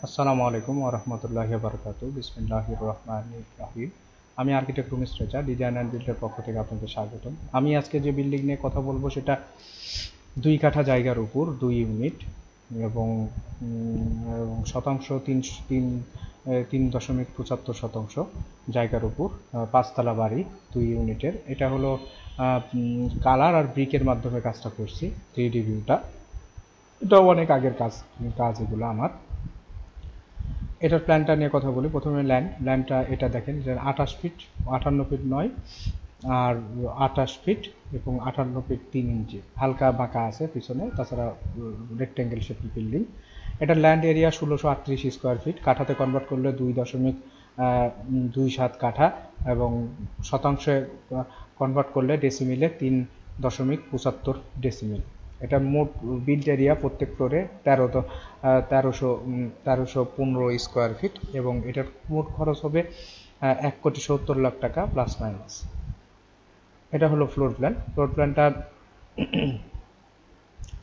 আসসালামু আলাইকুম ওয়া রাহমাতুল্লাহি ওয়া বারাকাতুহু। বিসমিল্লাহির রহমানির রহিম। আমি আর্কিটেক্ট রুমিস রেজা, ডিজাইন অ্যান্ড বিল্ডের পক্ষ থেকে আপনাদের স্বাগতম। আমি আজকে যে বিল্ডিং নিয়ে কথা বলবো সেটা 2 কাঠা জায়গার উপর 2 ইউনিট এবং শতাংশ 3.75 জায়গার উপর 5 তলা বাড়ি 2 ইউনিটের। এটা হলো কালার আর ব্রিকের মাধ্যমে কাজটা করছি। 3D ভিউটা, এটাও অনেক আগের কাজ এগুলো আমার। এটার প্ল্যানটা নিয়ে কথা বলি। প্রথমে ল্যান্ডটা এটা দেখেন যে 28 ফিট, 58 ফিট নয়, আর 28 ফিট এবং 58 ফিট 3 ইঞ্চি। হালকা বাঁকা আছে পিছনে, তাছাড়া রেক্টেঙ্গেল শেপের বিল্ডিং। এটার ল্যান্ড এরিয়া 1638 স্কোয়ার ফিট। কাঠাতে কনভার্ট করলে 2.27 কাঠা এবং শতাংশে কনভার্ট করলে ডেসিমিলে 3.75 ডেসিমিল। এটা মোট বিল্ড এরিয়া প্রত্যেক ফ্লোরে 1315 স্কোয়ার ফিট এবং এটার মোট খরচ হবে 1,70,00,000 টাকা প্লাস মাইনাস। এটা হলো ফ্লোর প্ল্যানটা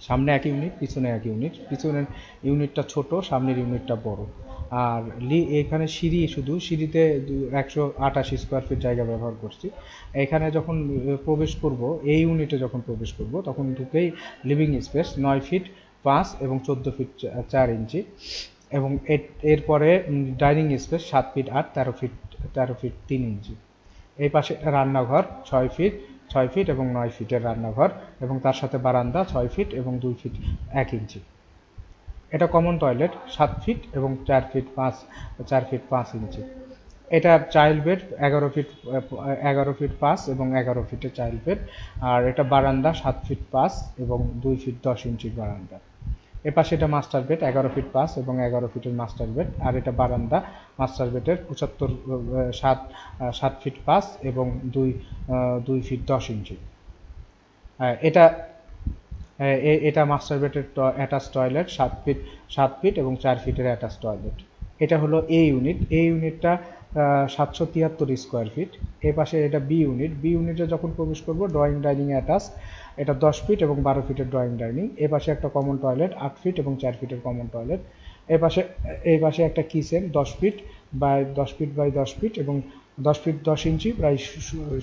সামনে এক ইউনিট, পিছনে এক ইউনিট। পিছনের ইউনিটটা ছোট, সামনের ইউনিটটা বড়। আর এখানে সিঁড়িতে 188 স্কোয়ার ফিট জায়গা ব্যবহার করছি। এখানে যখন প্রবেশ করব, এই ইউনিটে যখন প্রবেশ করব তখন ঢুকেই লিভিং স্পেস 9 ফিট 5 এবং 14 ফিট 4 ইঞ্চি এবং এরপরে ডাইনিং স্পেস 7 ফিট 8 13 ফিট 3 ইঞ্চি। এই পাশে রান্নাঘর 6 ফিট এবং 9 ফিটের রান্নাঘর এবং তার সাথে বারান্দা 6 ফিট এবং 2 ফিট 1 ইঞ্চি। এটা কমন টয়লেট 7 ফিট এবং 4 ফিট 5 ইঞ্চি। এটা চাইল্ড বেড 11 ফিট 5 এবং 11 ফিটের চাইল্ড বেড। আর এটা বারান্দা 7 ফিট 5 এবং 2 ফিট 10 ইঞ্চির বারান্দা। এপাশে এটা মাস্টার বেড 11 ফিট 5 এবং 11 ফিটের মাস্টার বেড। আর এটা বারান্দা মাস্টার বেডের 7 ফিট 5 এবং 2 ফিট 10 ইঞ্চি। এটা মাস্টার বেডের অ্যাটাচ টয়লেট 7 ফিট এবং 4 ফিটের অ্যাটাচ টয়লেট। এটা হলো এ ইউনিটটা 773 স্কোয়ার ফিট। এ পাশে এটা বি ইউনিটে যখন প্রবেশ করব ড্রয়িং ডাইনিং অ্যাটাচ, এটা 10 ফিট এবং 12 ফিটের ড্রয়িং ডাইনিং। এ পাশে একটা কমন টয়লেট 8 ফিট এবং 4 ফিটের কমন টয়লেট। এই পাশে একটা কিচেন 10 ফিট বাই 10 ফিট এবং 10 ফিট 10 ইঞ্চি, প্রায়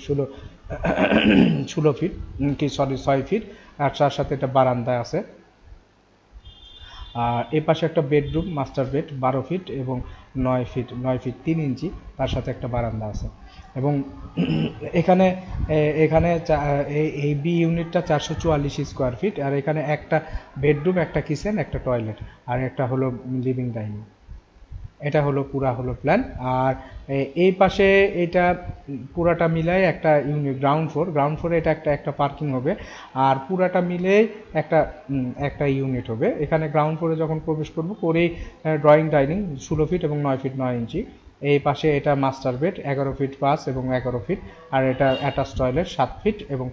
16 ফিট 6 ফিট। আর তার সাথে একটা বারান্দা আছে। আর এ পাশে একটা বেডরুম মাস্টার বেড 12 ফিট এবং 9 ফিট 3 ইঞ্চি, তার সাথে একটা বারান্দা আছে। এবং এখানে এই বি ইউনিটটা 444 স্কোয়ার ফিট। আর এখানে একটা বেডরুম, একটা কিচেন, একটা টয়লেট আর একটা হলো লিভিং ডাইনিং। এটা হলো প্ল্যান। আর এই পাশে এটা পুরাটা মিলাই একটা ইউনিট গ্রাউন্ড ফ্লোরে এটা একটা পার্কিং হবে। আর পুরাটা মিলে একটা ইউনিট হবে। এখানে গ্রাউন্ড ফ্লোরে যখন প্রবেশ করব করেই ড্রয়িং ডাইনিং 16 ফিট এবং 9 ফিট 9 ইঞ্চি। এই পাশে এটা মাস্টার বেড 11 ফিট 5 এবং 11 ফিট। আর এটা অ্যাটাচ টয়লেট 7 ফিট এবং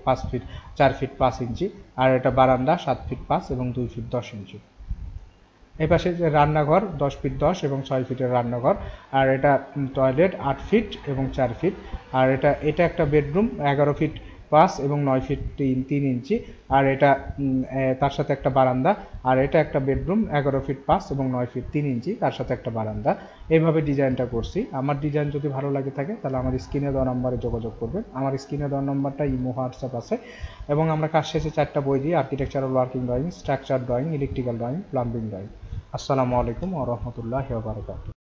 4 ফিট 5 ইঞ্চি। আর এটা বারান্দা 7 ফিট 5 এবং 2 ফিট 10 ইঞ্চি। এই পাশে যে রান্নাঘর 10 ফিট 10 এবং 6 ফিটের রান্নাঘর। আর এটা টয়লেট 8 ফিট এবং 4 ফিট। আর এটা একটা বেডরুম 11 ফিট 5 এবং 9 ফিট 3 ইঞ্চি। আর এটা তার সাথে একটা বারান্দা। আর এটা একটা বেডরুম 11 ফিট 5 এবং 9 ফিট 3 ইঞ্চি, তার সাথে একটা বারান্দা। এইভাবে ডিজাইনটা করছি। আমার ডিজাইন যদি ভালো লাগে থাকে তাহলে আমার স্ক্রিনে দেওয়া নাম্বারে যোগাযোগ করবেন। আমার স্ক্রিনে দেওয়া নাম্বারটা ইমো হোয়াটসঅ্যাপ আছে। এবং আমরা কাজ শেষে 4টা বই দিই: architectural working drawing, structure drawing, electrical drawing, plumbing drawing. আসসালামু আলাইকুম ওয়া রাহমাতুল্লাহি ওয়া বারাকাতুহু।